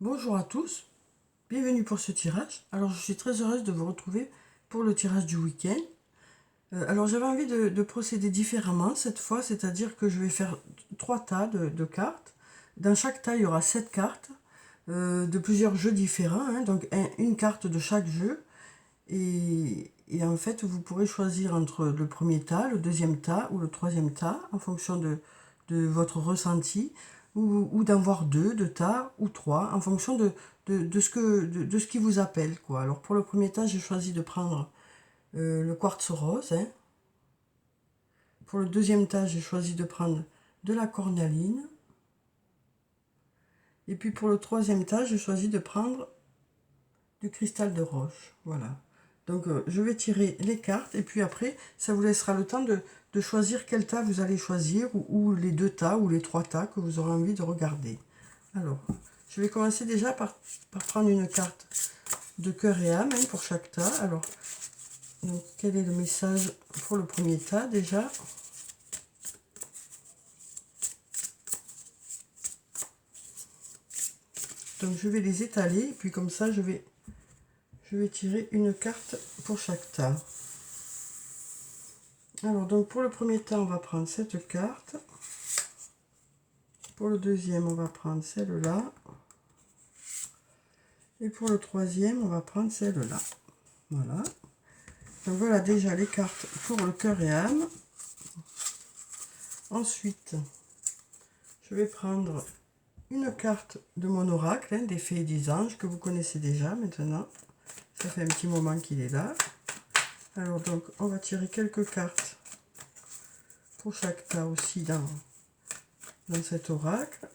Bonjour à tous, bienvenue pour ce tirage. Alors je suis très heureuse de vous retrouver pour le tirage du week-end. Alors j'avais envie de procéder différemment cette fois, c'est-à-dire que je vais faire 3 tas de cartes. Dans chaque tas il y aura 7 cartes de plusieurs jeux différents, hein, donc une carte de chaque jeu. Et en fait vous pourrez choisir entre le premier tas, le deuxième tas ou le troisième tas en fonction de votre ressenti, ou d'en voir 2 tas ou 3 en fonction de ce qui vous appelle, quoi. Alors pour le premier tas, j'ai choisi de prendre le quartz rose, hein. Pour le deuxième tas, j'ai choisi de prendre de la cornaline. Et puis pour le troisième tas, j'ai choisi de prendre du cristal de roche. Voilà. Donc je vais tirer les cartes et puis après, ça vous laissera le temps de choisir quel tas vous allez choisir, ou les 2 tas ou les 3 tas que vous aurez envie de regarder. Alors, je vais commencer déjà par prendre une carte de cœur et âme, hein, pour chaque tas. Alors, donc, quel est le message pour le premier tas déjà? Donc je vais les étaler et puis comme ça je vais tirer une carte pour chaque tas. Alors donc pour le premier tas on va prendre cette carte. Pour le deuxième on va prendre celle-là. Et pour le troisième on va prendre celle-là. Voilà. Donc voilà déjà les cartes pour le cœur et âme. Ensuite je vais prendre une carte de mon oracle, hein, des fées et des anges, que vous connaissez déjà maintenant. Ça fait un petit moment qu'il est là. Alors donc on va tirer quelques cartes pour chaque tas aussi dans cet oracle.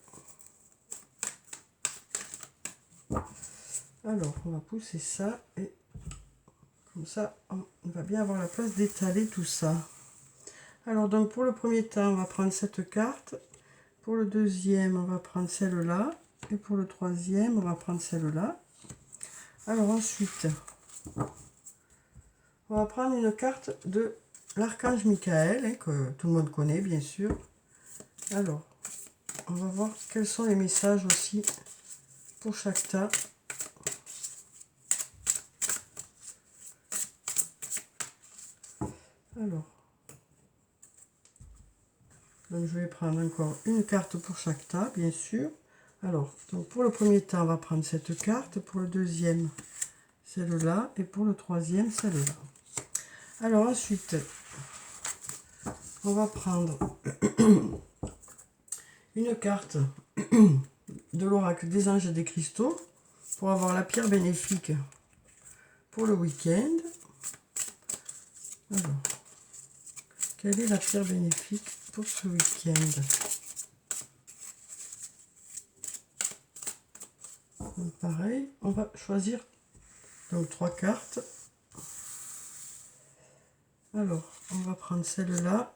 Alors on va pousser ça et comme ça on va bien avoir la place d'étaler tout ça. Alors donc pour le premier tas on va prendre cette carte. Pour le deuxième on va prendre celle-là. Et pour le troisième on va prendre celle-là. Alors ensuite on va prendre une carte de l'archange Michael, hein, que tout le monde connaît bien sûr. Alors on va voir quels sont les messages aussi pour chaque tas. Alors, donc je vais prendre encore une carte pour chaque tas, bien sûr. Alors, donc pour le premier tas, on va prendre cette carte. Pour le deuxième, celle-là. Et pour le troisième, celle-là. Alors ensuite, on va prendre une carte de l'oracle des anges et des cristaux pour avoir la pierre bénéfique pour le week-end. Alors, quelle est la pierre bénéfique pour ce week-end? Donc pareil, on va choisir donc 3 cartes. Alors, on va prendre celle-là,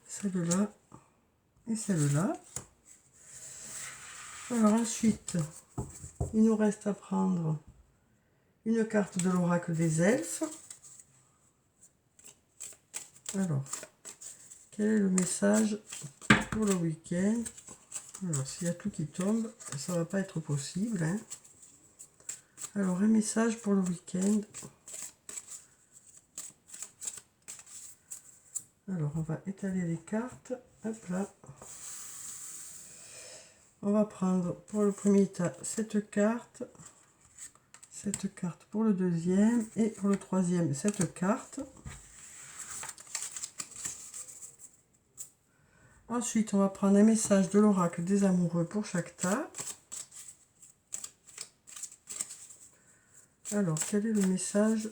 celle-là et celle-là. Alors ensuite, il nous reste à prendre une carte de l'oracle des elfes. Alors, quel est le message pour le week-end? Alors, s'il y a tout qui tombe, ça va pas être possible, hein. Alors, un message pour le week-end. Alors, on va étaler les cartes. Hop là. On va prendre pour le premier tas cette carte pour le deuxième et pour le troisième cette carte. Ensuite, on va prendre un message de l'oracle des amoureux pour chaque tas. Alors, quel est le message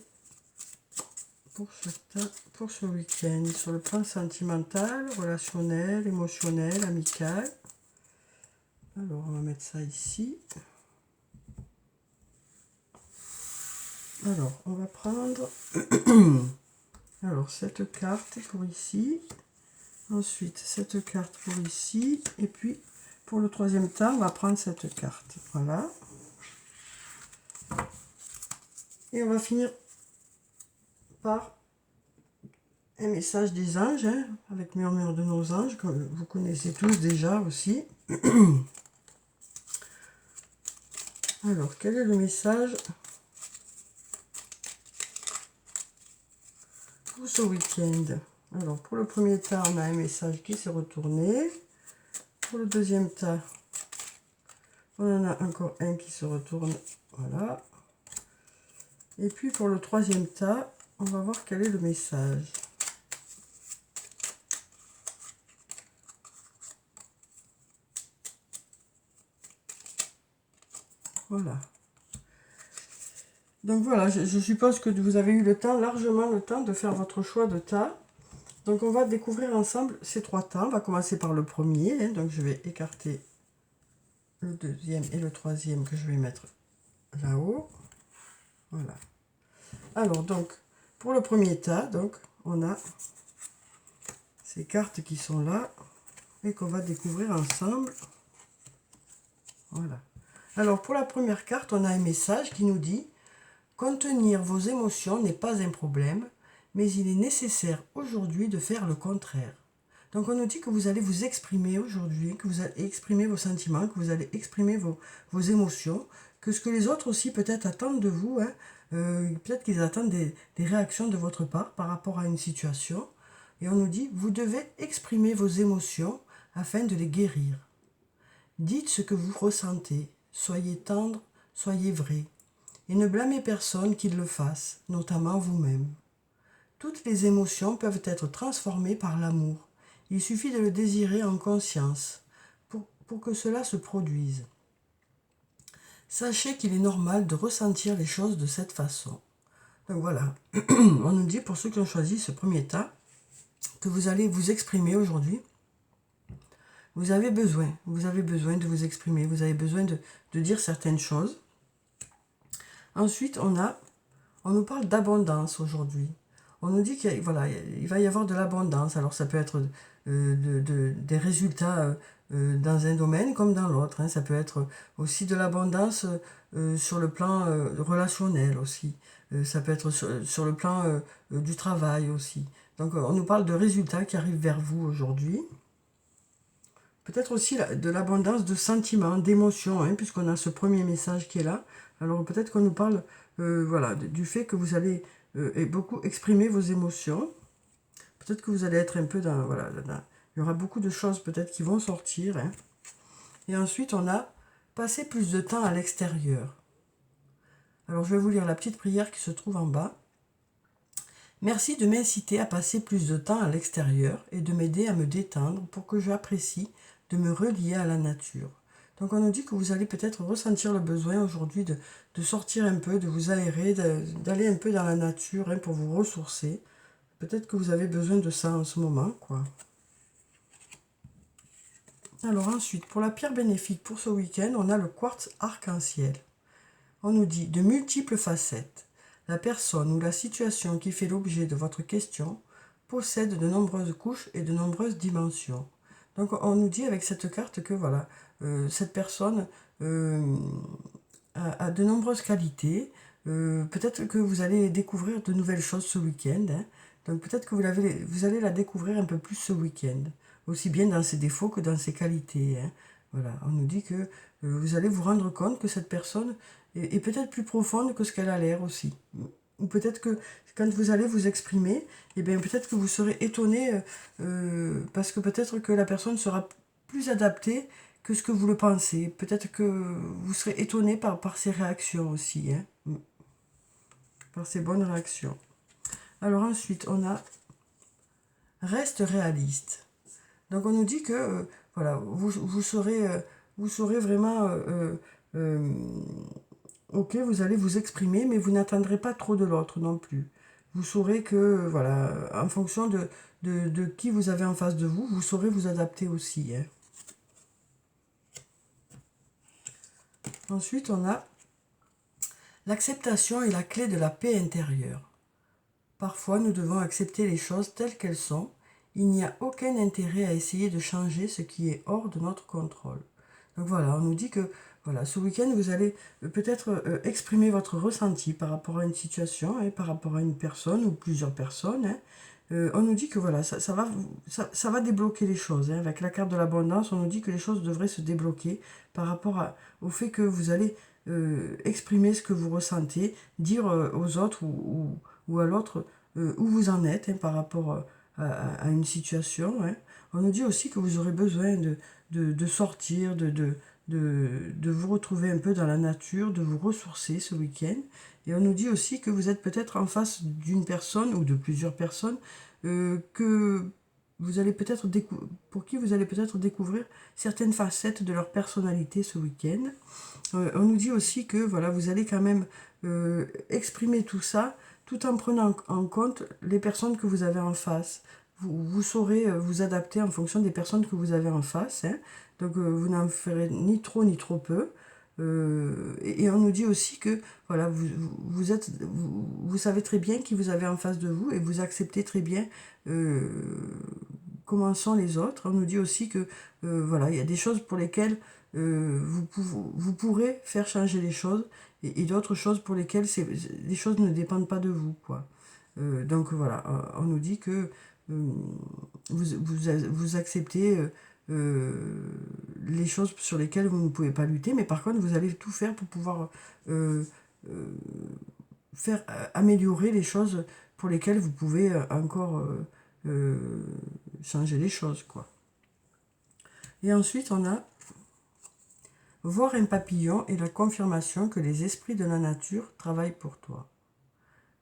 pour chaque tas pour ce week-end sur le plan sentimental, relationnel, émotionnel, amical? Alors, on va mettre ça ici. Alors, on va prendre alors cette carte pour ici. Ensuite, cette carte pour ici. Et puis, pour le troisième tas, on va prendre cette carte. Voilà. Et on va finir par un message des anges, hein, avec Murmure de nos anges, que vous connaissez tous déjà aussi. Alors, quel est le message pour ce week-end? Alors, pour le premier tas, on a un message qui s'est retourné. Pour le deuxième tas, on en a encore un qui se retourne. Voilà. Et puis, pour le troisième tas, on va voir quel est le message. Voilà. Donc voilà, je suppose que vous avez eu le temps, largement le temps de faire votre choix de tas. Donc on va découvrir ensemble ces trois tas. On va commencer par le premier. Donc je vais écarter le deuxième et le troisième que je vais mettre là-haut. Voilà. Alors donc, pour le premier tas, donc on a ces cartes qui sont là et qu'on va découvrir ensemble. Voilà. Alors pour la première carte, on a un message qui nous dit: contenir vos émotions n'est pas un problème, mais il est nécessaire aujourd'hui de faire le contraire. Donc on nous dit que vous allez vous exprimer aujourd'hui, que vous allez exprimer vos sentiments, que vous allez exprimer vos émotions, que ce que les autres aussi peut-être attendent de vous, hein, peut-être qu'ils attendent des réactions de votre part par rapport à une situation. Et on nous dit: vous devez exprimer vos émotions afin de les guérir. Dites ce que vous ressentez, soyez tendre, soyez vrai. Et ne blâmez personne qui le fasse, notamment vous-même. Toutes les émotions peuvent être transformées par l'amour. Il suffit de le désirer en conscience pour que cela se produise. Sachez qu'il est normal de ressentir les choses de cette façon. Donc voilà, on nous dit pour ceux qui ont choisi ce premier tas, que vous allez vous exprimer aujourd'hui. Vous avez besoin de vous exprimer, vous avez besoin de dire certaines choses. Ensuite, on nous parle d'abondance aujourd'hui. On nous dit qu'il va y avoir de l'abondance. Alors ça peut être des résultats dans un domaine comme dans l'autre, hein. Ça peut être aussi de l'abondance sur le plan relationnel aussi. Ça peut être sur le plan du travail aussi. Donc on nous parle de résultats qui arrivent vers vous aujourd'hui. Peut-être aussi de l'abondance de sentiments, d'émotions, hein, puisqu'on a ce premier message qui est là. Alors peut-être qu'on nous parle voilà, du fait que vous allez beaucoup exprimer vos émotions. Peut-être que vous allez être un peu dans... Voilà, il y aura beaucoup de choses peut-être qui vont sortir. Hein. Et ensuite, on a passé plus de temps à l'extérieur. Alors je vais vous lire la petite prière qui se trouve en bas. Merci de m'inciter à passer plus de temps à l'extérieur et de m'aider à me détendre pour que j'apprécie de me relier à la nature. Donc on nous dit que vous allez peut-être ressentir le besoin aujourd'hui de sortir un peu, de vous aérer, d'aller un peu dans la nature, hein, pour vous ressourcer. Peut-être que vous avez besoin de ça en ce moment, quoi. Alors ensuite, pour la pierre bénéfique pour ce week-end, on a le quartz arc-en-ciel. On nous dit de multiples facettes. La personne ou la situation qui fait l'objet de votre question possède de nombreuses couches et de nombreuses dimensions. Donc on nous dit avec cette carte que voilà, cette personne a de nombreuses qualités. Peut-être que vous allez découvrir de nouvelles choses ce week-end. Hein. Donc peut-être que vous allez la découvrir un peu plus ce week-end. Aussi bien dans ses défauts que dans ses qualités. Hein. Voilà, on nous dit que vous allez vous rendre compte que cette personne est peut-être plus profonde que ce qu'elle a l'air aussi. Ou peut-être que quand vous allez vous exprimer, eh bien peut-être que vous serez étonné parce que peut-être que la personne sera plus adaptée que ce que vous le pensez. Peut-être que vous serez étonné par ses réactions aussi, hein, par ses bonnes réactions. Alors ensuite, on a reste réaliste. Donc on nous dit que voilà, vous serez vraiment ok, vous allez vous exprimer, mais vous n'attendrez pas trop de l'autre non plus. Vous saurez que, voilà, en fonction de qui vous avez en face de vous, vous saurez vous adapter aussi. Hein. Ensuite, on a l'acceptation est la clé de la paix intérieure. Parfois, nous devons accepter les choses telles qu'elles sont. Il n'y a aucun intérêt à essayer de changer ce qui est hors de notre contrôle. Donc voilà, on nous dit que voilà, ce week-end, vous allez peut-être exprimer votre ressenti par rapport à une situation, hein, par rapport à une personne ou plusieurs personnes. Hein. On nous dit que voilà, ça va débloquer les choses. Hein. Avec la carte de l'abondance, on nous dit que les choses devraient se débloquer par rapport au fait que vous allez exprimer ce que vous ressentez, dire aux autres ou à l'autre où vous en êtes hein, par rapport à une situation. Hein. On nous dit aussi que vous aurez besoin de sortir, de vous retrouver un peu dans la nature, de vous ressourcer ce week-end. Et on nous dit aussi que vous êtes peut-être en face d'une personne ou de plusieurs personnes que vous allez peut-être pour qui vous allez peut-être découvrir certaines facettes de leur personnalité ce week-end. On nous dit aussi que voilà, vous allez quand même exprimer tout ça tout en prenant en compte les personnes que vous avez en face. Vous saurez vous adapter en fonction des personnes que vous avez en face. Hein. Donc vous n'en ferez ni trop ni trop peu. Et on nous dit aussi que voilà, vous savez très bien qui vous avez en face de vous et vous acceptez très bien comment sont les autres. On nous dit aussi que voilà, il y a des choses pour lesquelles vous pourrez faire changer les choses et d'autres choses pour lesquelles les choses ne dépendent pas de vous, quoi. Donc voilà, on nous dit que vous acceptez les choses sur lesquelles vous ne pouvez pas lutter, mais par contre vous allez tout faire pour pouvoir euh, euh, faire améliorer les choses pour lesquelles vous pouvez encore changer les choses, quoi. Et ensuite on a voir un papillon est la confirmation que les esprits de la nature travaillent pour toi.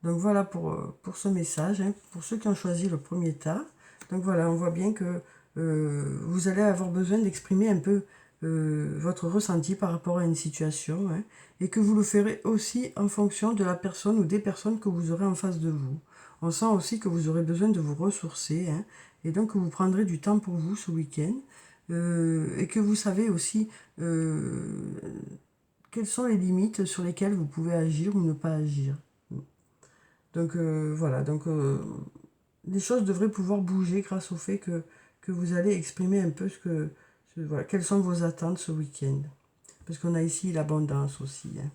Donc voilà pour ce message, hein, pour ceux qui ont choisi le premier tas. Donc voilà, on voit bien que vous allez avoir besoin d'exprimer un peu votre ressenti par rapport à une situation, hein, et que vous le ferez aussi en fonction de la personne ou des personnes que vous aurez en face de vous. On sent aussi que vous aurez besoin de vous ressourcer, hein, et donc que vous prendrez du temps pour vous ce week-end, et que vous savez aussi quelles sont les limites sur lesquelles vous pouvez agir ou ne pas agir. Donc voilà, donc les choses devraient pouvoir bouger grâce au fait que vous allez exprimer un peu voilà, quelles sont vos attentes ce week-end. Parce qu'on a ici l'abondance aussi. Hein.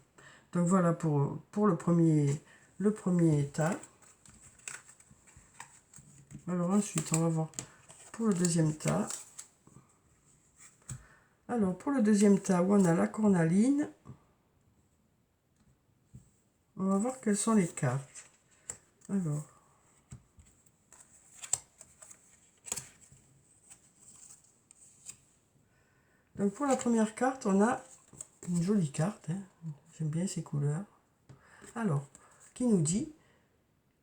Donc voilà pour le premier état. Alors ensuite, on va voir pour le deuxième tas. Alors pour le deuxième tas où on a la cornaline, on va voir quelles sont les cartes. Alors. Donc pour la première carte, on a une jolie carte. Hein. J'aime bien ces couleurs. Alors, qui nous dit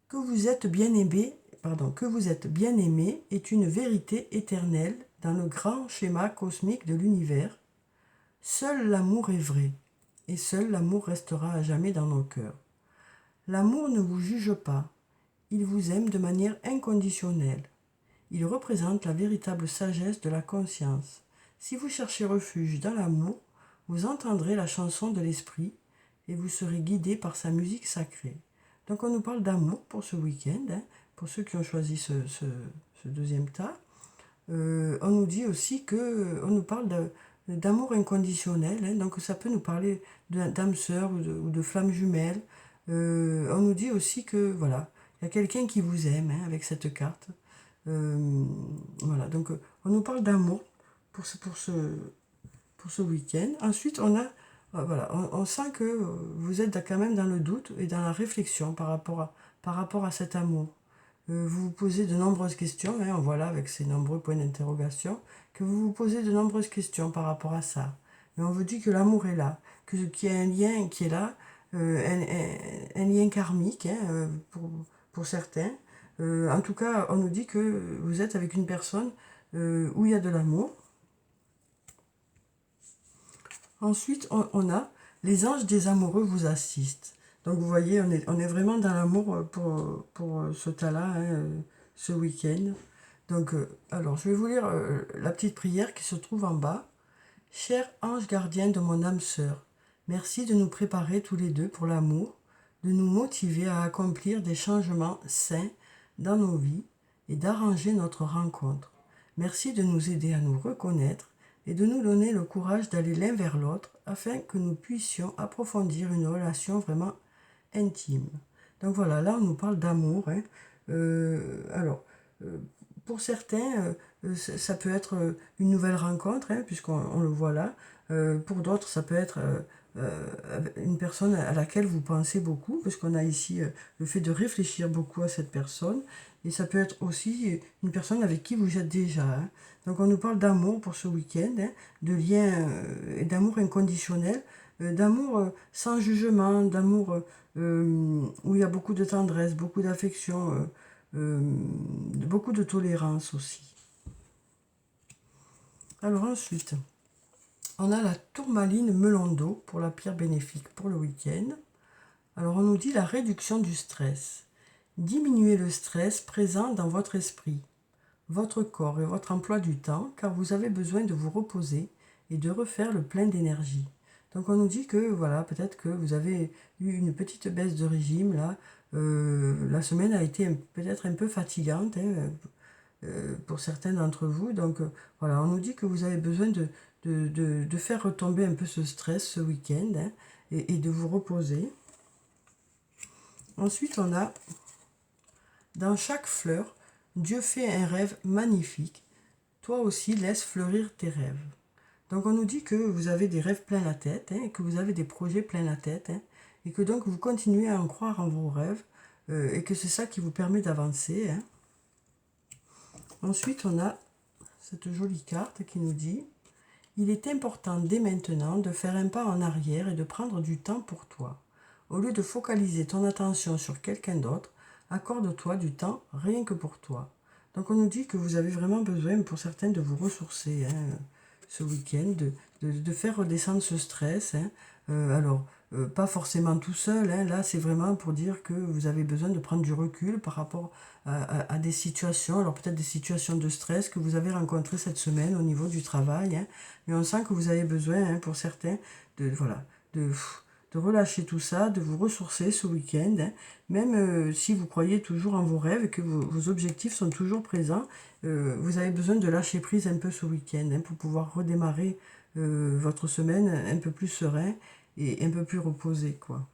que vous êtes bien aimé, que vous êtes bien aimé est une vérité éternelle dans le grand schéma cosmique de l'univers. Seul l'amour est vrai, et seul l'amour restera à jamais dans nos cœurs. L'amour ne vous juge pas, il vous aime de manière inconditionnelle. Il représente la véritable sagesse de la conscience. Si vous cherchez refuge dans l'amour, vous entendrez la chanson de l'esprit et vous serez guidé par sa musique sacrée. Donc on nous parle d'amour pour ce week-end, hein, pour ceux qui ont choisi ce deuxième tas. On nous dit aussi on nous parle d'amour inconditionnel, hein, donc ça peut nous parler d'âme sœur ou de flamme jumelle. On nous dit aussi que voilà, il y a quelqu'un qui vous aime hein, avec cette carte. Voilà, donc on nous parle d'amour pour ce week-end. Ensuite, voilà, on sent que vous êtes quand même dans le doute et dans la réflexion par rapport à cet amour. Vous vous posez de nombreuses questions, hein, on voit là avec ces nombreux points d'interrogation, que vous vous posez de nombreuses questions par rapport à ça. Mais on vous dit que l'amour est là, qu'il y a un lien qui est là, un lien karmique hein, pour certains. En tout cas, on nous dit que vous êtes avec une personne où il y a de l'amour. Ensuite, on a les anges des amoureux vous assistent. Donc vous voyez, on est vraiment dans l'amour pour ce tas-là, hein, ce week-end. Donc, alors, je vais vous lire la petite prière qui se trouve en bas. Cher ange gardien de mon âme sœur, merci de nous préparer tous les deux pour l'amour, de nous motiver à accomplir des changements sains dans nos vies et d'arranger notre rencontre. Merci de nous aider à nous reconnaître et de nous donner le courage d'aller l'un vers l'autre afin que nous puissions approfondir une relation vraiment intime. Donc voilà, là on nous parle d'amour. Hein. Alors, pour certains, ça peut être une nouvelle rencontre, hein, puisqu'on le voit là. Pour d'autres, ça peut être une personne à laquelle vous pensez beaucoup, parce qu'on a ici le fait de réfléchir beaucoup à cette personne, et ça peut être aussi une personne avec qui vous êtes déjà. Hein. Donc on nous parle d'amour pour ce week-end, hein, de lien et d'amour inconditionnel, d'amour sans jugement, d'amour où il y a beaucoup de tendresse, beaucoup d'affection, beaucoup de tolérance aussi. Alors ensuite, on a la tourmaline melon d'eau pour la pierre bénéfique pour le week-end. Alors on nous dit la réduction du stress. Diminuez le stress présent dans votre esprit, votre corps et votre emploi du temps, car vous avez besoin de vous reposer et de refaire le plein d'énergie. Donc on nous dit que voilà, peut-être que vous avez eu une petite baisse de régime là. La semaine a été peut-être un peu fatigante, hein, pour certains d'entre vous. Donc voilà, on nous dit que vous avez besoin de faire retomber un peu ce stress ce week-end, hein, et de vous reposer. Ensuite, on a dans chaque fleur, Dieu fait un rêve magnifique. Toi aussi, laisse fleurir tes rêves. Donc on nous dit que vous avez des rêves plein la tête, hein, que vous avez des projets plein la tête, hein, et que donc vous continuez à en croire en vos rêves, et que c'est ça qui vous permet d'avancer. Hein. Ensuite, on a cette jolie carte qui nous dit « Il est important dès maintenant de faire un pas en arrière et de prendre du temps pour toi. Au lieu de focaliser ton attention sur quelqu'un d'autre, accorde-toi du temps rien que pour toi. » Donc on nous dit que vous avez vraiment besoin, pour certains, de vous ressourcer, hein, ce week-end, de faire redescendre ce stress. Hein. Pas forcément tout seul, hein. Là c'est vraiment pour dire que vous avez besoin de prendre du recul par rapport à des situations, alors peut-être des situations de stress que vous avez rencontrées cette semaine au niveau du travail, hein. Mais on sent que vous avez besoin, hein, pour certains, voilà, de relâcher tout ça, de vous ressourcer ce week-end, hein. Même si vous croyez toujours en vos rêves et que vos objectifs sont toujours présents, vous avez besoin de lâcher prise un peu ce week-end, hein, pour pouvoir redémarrer votre semaine un peu plus serein et un peu plus reposé, quoi.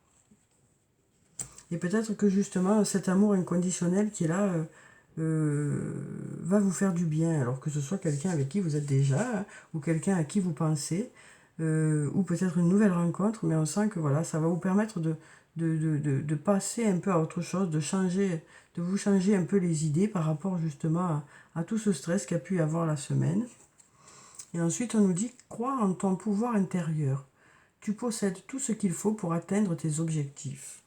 Et peut-être que justement cet amour inconditionnel qui est là va vous faire du bien, alors que ce soit quelqu'un avec qui vous êtes déjà, hein, ou quelqu'un à qui vous pensez, ou peut-être une nouvelle rencontre, mais on sent que voilà, ça va vous permettre de passer un peu à autre chose, de changer, de vous changer un peu les idées par rapport justement à tout ce stress qu'a pu y avoir la semaine. Et ensuite on nous dit « Crois en ton pouvoir intérieur. Tu possèdes tout ce qu'il faut pour atteindre tes objectifs. »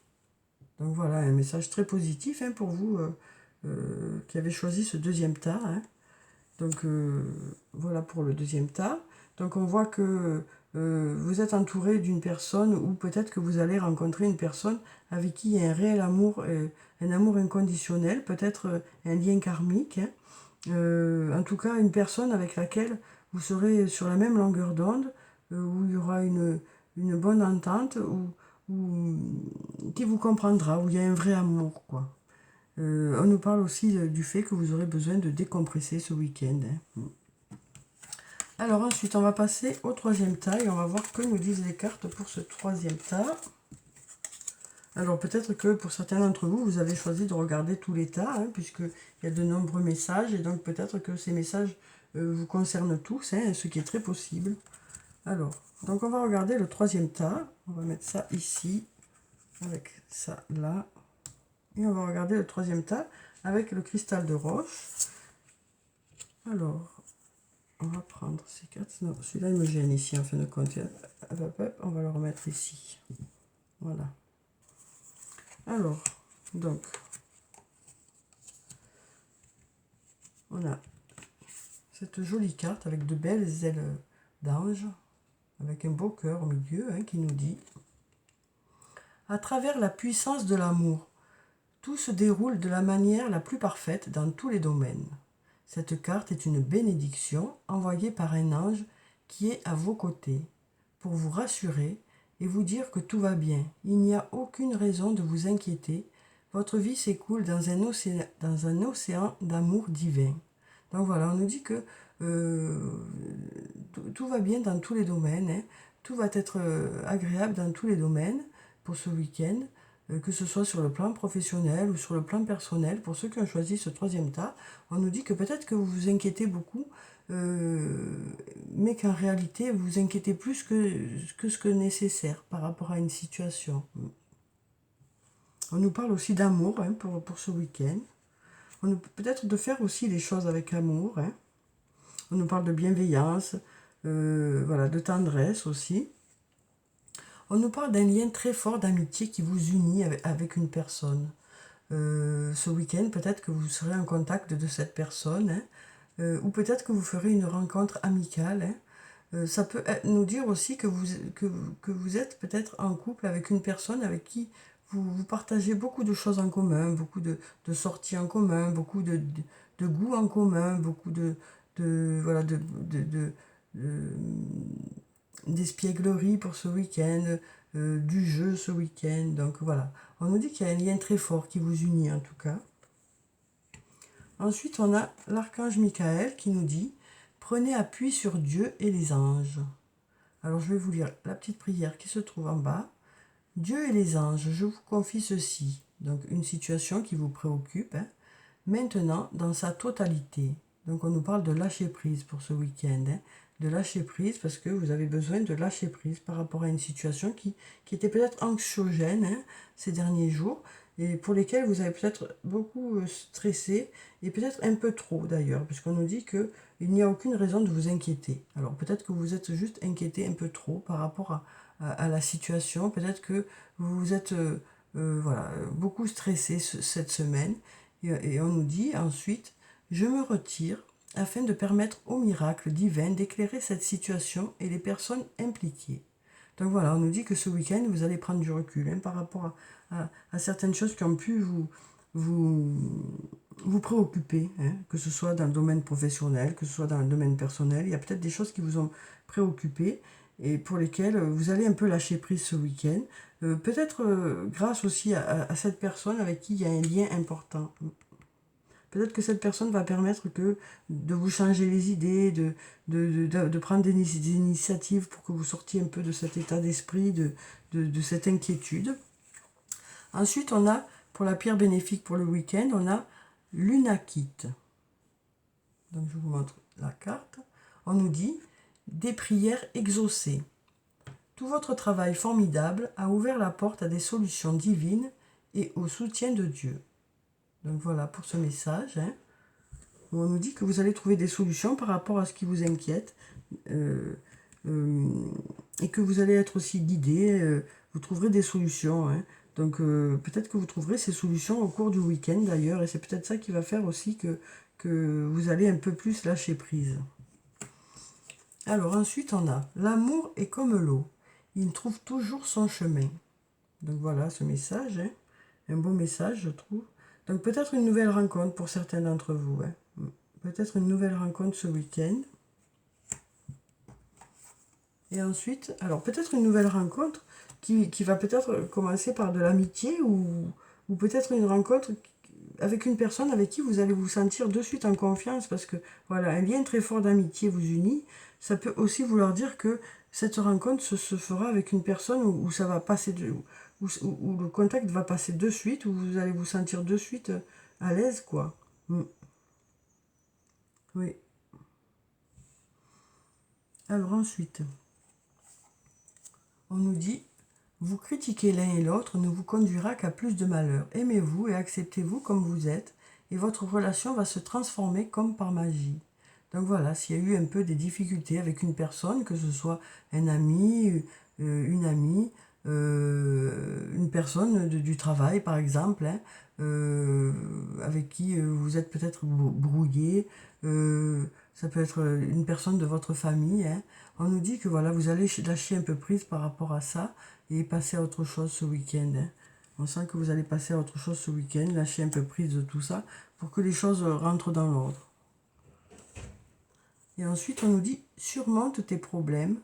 Donc voilà, un message très positif, hein, pour vous qui avez choisi ce deuxième tas. Hein. Donc voilà pour le deuxième tas. Donc on voit que vous êtes entouré d'une personne, ou peut-être que vous allez rencontrer une personne avec qui il y a un réel amour, un amour inconditionnel, peut-être un lien karmique. Hein. En tout cas, une personne avec laquelle vous serez sur la même longueur d'onde, où il y aura une bonne entente, ou qui vous comprendra, où il y a un vrai amour, quoi. On nous parle aussi du fait que vous aurez besoin de décompresser ce week-end. Hein. Alors ensuite, on va passer au troisième tas et on va voir que nous disent les cartes pour ce troisième tas. Alors peut-être que pour certains d'entre vous, vous avez choisi de regarder tous les tas, hein, puisqu'il y a de nombreux messages, et donc peut-être que ces messages vous concernent tous, hein, ce qui est très possible. Alors, donc on va regarder le troisième tas. On va mettre ça ici, avec ça là. Et on va regarder le troisième tas avec le cristal de roche. Alors, on va prendre ces cartes. Non, celui-là, il me gêne ici, en fin de compte. On va le remettre ici. Voilà. Alors, donc, on a cette jolie carte avec de belles ailes d'ange, avec un beau cœur au milieu, hein, qui nous dit « À travers la puissance de l'amour, tout se déroule de la manière la plus parfaite dans tous les domaines. Cette carte est une bénédiction envoyée par un ange qui est à vos côtés pour vous rassurer et vous dire que tout va bien. Il n'y a aucune raison de vous inquiéter. Votre vie s'écoule dans un océan d'amour divin. » Donc voilà, on nous dit que tout va bien dans tous les domaines. Hein. Tout va être agréable dans tous les domaines pour ce week-end. que ce soit sur le plan professionnel ou sur le plan personnel. Pour ceux qui ont choisi ce troisième tas, on nous dit que peut-être que vous vous inquiétez beaucoup, mais qu'en réalité, vous vous inquiétez plus que ce que nécessaire par rapport à une situation. On nous parle aussi d'amour hein, pour ce week-end. On nous peut-être de faire aussi les choses avec amour. Hein. On nous parle de bienveillance, voilà, de tendresse aussi. On nous parle d'un lien très fort d'amitié qui vous unit avec une personne. Ce week-end, peut-être que vous serez en contact de cette personne, hein, ou peut-être que vous ferez une rencontre amicale. Hein. Ça peut nous dire aussi que vous êtes peut-être en couple avec une personne avec qui vous partagez beaucoup de choses en commun, beaucoup de sorties en commun, beaucoup de goûts en commun, beaucoup voilà, d'espièglerie pour ce week-end, du jeu ce week-end. Donc voilà, on nous dit qu'il y a un lien très fort qui vous unit en tout cas. Ensuite, on a l'archange Michael qui nous dit « Prenez appui sur Dieu et les anges ». Alors je vais vous lire la petite prière qui se trouve en bas. « Dieu et les anges, je vous confie ceci. » Donc une situation qui vous préoccupe. Hein. Maintenant, dans sa totalité. Donc on nous parle de lâcher prise pour ce week-end. Hein. De lâcher prise parce que vous avez besoin de lâcher prise par rapport à une situation qui était peut-être anxiogène hein, ces derniers jours et pour lesquels vous avez peut-être beaucoup stressé et peut-être un peu trop d'ailleurs, puisqu'on nous dit qu'il n'y a aucune raison de vous inquiéter. Alors peut-être que vous êtes juste inquiété un peu trop par rapport à la situation, peut-être que vous êtes voilà, beaucoup stressé cette semaine, et on nous dit ensuite « Je me retire afin de permettre au miracle divin d'éclairer cette situation et les personnes impliquées. » Donc voilà, on nous dit que ce week-end, vous allez prendre du recul hein, par rapport à certaines choses qui ont pu vous préoccuper, hein, que ce soit dans le domaine professionnel, que ce soit dans le domaine personnel. Il y a peut-être des choses qui vous ont préoccupé et pour lesquelles vous allez un peu lâcher prise ce week-end. Peut-être grâce aussi à cette personne avec qui il y a un lien important. Peut-être que cette personne va permettre de vous changer les idées, de prendre des initiatives pour que vous sortiez un peu de cet état d'esprit, de cette inquiétude. Ensuite, on a, pour la pierre bénéfique pour le week-end, on a l'unakite. Donc, je vous montre la carte. On nous dit « Des prières exaucées. Tout votre travail formidable a ouvert la porte à des solutions divines et au soutien de Dieu. » Donc voilà pour ce message. Hein. On nous dit que vous allez trouver des solutions par rapport à ce qui vous inquiète et que vous allez être aussi guidé. Vous trouverez des solutions. Hein. Donc peut-être que vous trouverez ces solutions au cours du week-end d'ailleurs et c'est peut-être ça qui va faire aussi que vous allez un peu plus lâcher prise. Alors ensuite on a « L'amour est comme l'eau. Il trouve toujours son chemin. » Donc voilà ce message. Hein. Un beau message je trouve. Donc peut-être une nouvelle rencontre pour certains d'entre vous. Hein. Peut-être une nouvelle rencontre ce week-end. Et ensuite, alors peut-être une nouvelle rencontre qui va peut-être commencer par de l'amitié ou peut-être une rencontre avec une personne avec qui vous allez vous sentir de suite en confiance parce que voilà, un lien très fort d'amitié vous unit. Ça peut aussi vouloir dire que cette rencontre se fera avec une personne où ça va passer où le contact va passer de suite, où vous allez vous sentir de suite à l'aise, quoi. Oui. Alors ensuite, on nous dit, vous critiquer l'un et l'autre ne vous conduira qu'à plus de malheur. Aimez-vous et acceptez-vous comme vous êtes, et votre relation va se transformer comme par magie. Donc voilà, s'il y a eu un peu des difficultés avec une personne, que ce soit un ami, une amie, une personne du travail par exemple, hein, avec qui vous êtes peut-être brouillé, ça peut être une personne de votre famille, hein. On nous dit que voilà, vous allez lâcher un peu prise par rapport à ça et passer à autre chose ce week-end. Hein. On sent que vous allez passer à autre chose ce week-end, lâcher un peu prise de tout ça pour que les choses rentrent dans l'ordre. Et ensuite, on nous dit « Surmonte tes problèmes,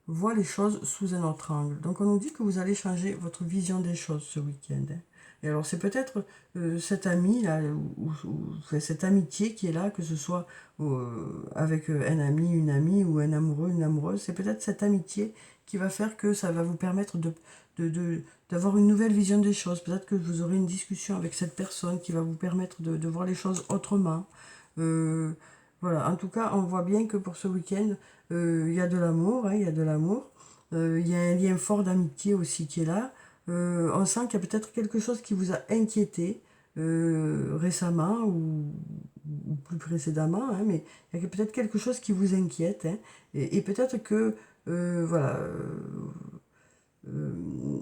vois les choses sous un autre angle ». Donc, on nous dit que vous allez changer votre vision des choses ce week-end. Hein. Et alors c'est peut-être cet ami là, enfin, cette amitié qui est là, que ce soit avec un ami, une amie, ou un amoureux, une amoureuse, c'est peut-être cette amitié qui va faire que ça va vous permettre de, de- d'avoir une nouvelle vision des choses. Peut-être que vous aurez une discussion avec cette personne qui va vous permettre de voir les choses autrement. Euh, voilà, en tout cas, on voit bien que pour ce week-end, il y a de l'amour, hein, il y a de l'amour. Il y a un lien fort d'amitié aussi qui est là. On sent qu'il y a peut-être quelque chose qui vous a inquiété récemment ou plus précédemment, hein, mais il y a peut-être quelque chose qui vous inquiète, hein, et peut-être que voilà, euh,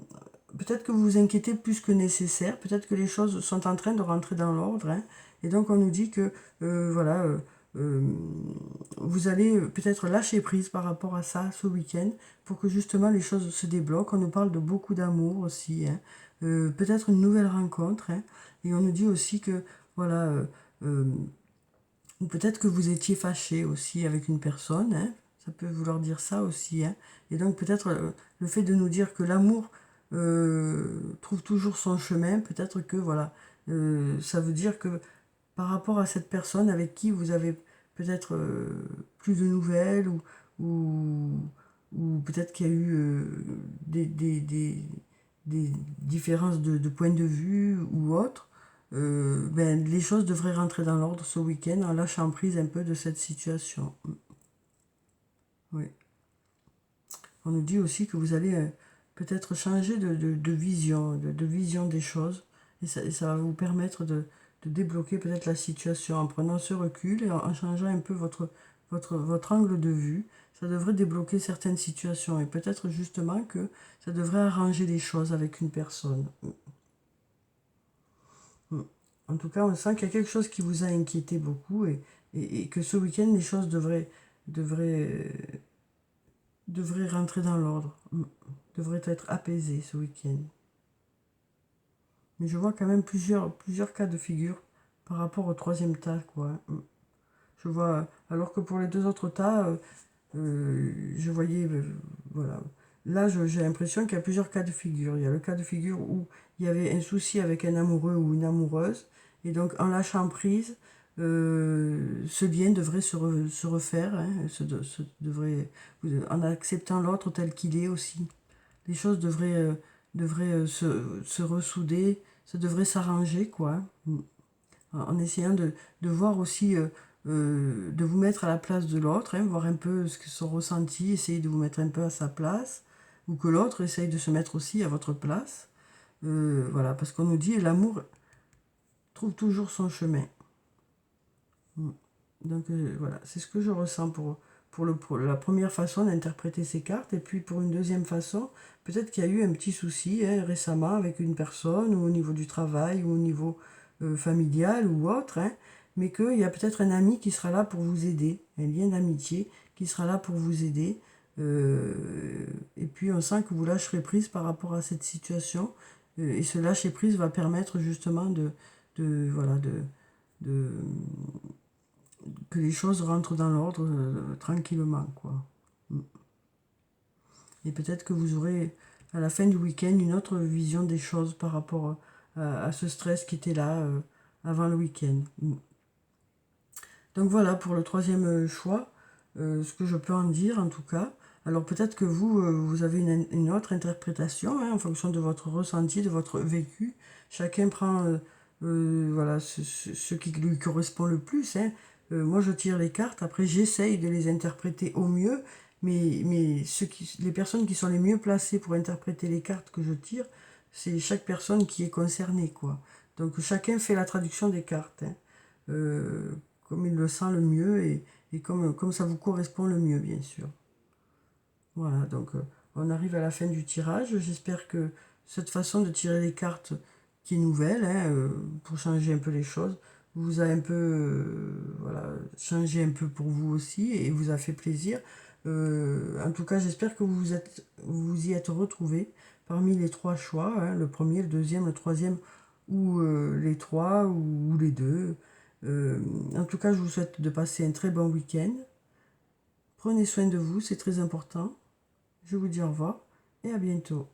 peut-être que vous vous inquiétez plus que nécessaire, peut-être que les choses sont en train de rentrer dans l'ordre, hein, et donc on nous dit que voilà, euh, vous allez peut-être lâcher prise par rapport à ça ce week-end pour que justement les choses se débloquent. On nous parle de beaucoup d'amour aussi, hein, peut-être une nouvelle rencontre, hein, et on nous dit aussi que voilà, euh, ou peut-être que vous étiez fâché aussi avec une personne, hein, ça peut vouloir dire ça aussi, hein. Et donc peut-être le fait de nous dire que l'amour trouve toujours son chemin, peut-être que voilà, ça veut dire que par rapport à cette personne avec qui vous avez peut-être plus de nouvelles, ou, ou peut-être qu'il y a eu des différences de point de vue ou autre, ben, les choses devraient rentrer dans l'ordre ce week-end en lâchant prise un peu de cette situation. Oui. On nous dit aussi que vous allez peut-être changer de vision, de vision des choses, et ça va vous permettre de débloquer peut-être la situation en prenant ce recul et en changeant un peu votre angle de vue. Ça devrait débloquer certaines situations, et peut-être justement que ça devrait arranger les choses avec une personne. En tout cas, on sent qu'il y a quelque chose qui vous a inquiété beaucoup, et que ce week-end, les choses devraient, devraient rentrer dans l'ordre, devraient être apaisées ce week-end. Mais je vois quand même plusieurs cas de figure par rapport au troisième tas, quoi. Je vois, alors que pour les deux autres tas, je voyais, voilà. Là, j'ai l'impression qu'il y a plusieurs cas de figure. Il y a le cas de figure où il y avait un souci avec un amoureux ou une amoureuse, et donc en lâchant prise, ce lien devrait se refaire, hein, devrait, en acceptant l'autre tel qu'il est aussi. Les choses devraient se ressouder, ça devrait s'arranger, quoi. En essayant de voir aussi, de vous mettre à la place de l'autre, hein, voir un peu ce que son ressenti, essayer de vous mettre un peu à sa place, ou que l'autre essaye de se mettre aussi à votre place. Voilà, parce qu'on nous dit l'amour trouve toujours son chemin. Donc voilà, c'est ce que je ressens pour la première façon d'interpréter ces cartes. Et puis pour une deuxième façon, peut-être qu'il y a eu un petit souci, hein, récemment avec une personne, ou au niveau du travail, ou au niveau familial ou autre, hein, mais qu'il y a peut-être un ami qui sera là pour vous aider, un lien d'amitié qui sera là pour vous aider. Euh, et puis on sent que vous lâcherez prise par rapport à cette situation. Et ce lâcher prise va permettre justement voilà, de, que les choses rentrent dans l'ordre tranquillement, quoi. Et peut-être que vous aurez à la fin du week-end une autre vision des choses par rapport à ce stress qui était là avant le week-end. Donc voilà pour le troisième choix, ce que je peux en dire en tout cas. Alors peut-être que vous avez une autre interprétation, hein, en fonction de votre ressenti, de votre vécu. Chacun prend voilà, ce qui lui correspond le plus, hein. Moi je tire les cartes, après j'essaye de les interpréter au mieux, mais les personnes qui sont les mieux placées pour interpréter les cartes que je tire, c'est chaque personne qui est concernée, quoi. Donc chacun fait la traduction des cartes, hein. Euh, Comme il le sent le mieux, et comme ça vous correspond le mieux, bien sûr. Voilà, donc on arrive à la fin du tirage. J'espère que cette façon de tirer les cartes, qui est nouvelle, hein, pour changer un peu les choses, vous a un peu voilà, changé un peu pour vous aussi, et vous a fait plaisir. En tout cas, j'espère que vous y êtes retrouvés parmi les trois choix, hein, le premier, le deuxième, le troisième, ou les trois, ou les deux. En tout cas, je vous souhaite de passer un très bon week-end. Prenez soin de vous, c'est très important. Je vous dis au revoir et à bientôt.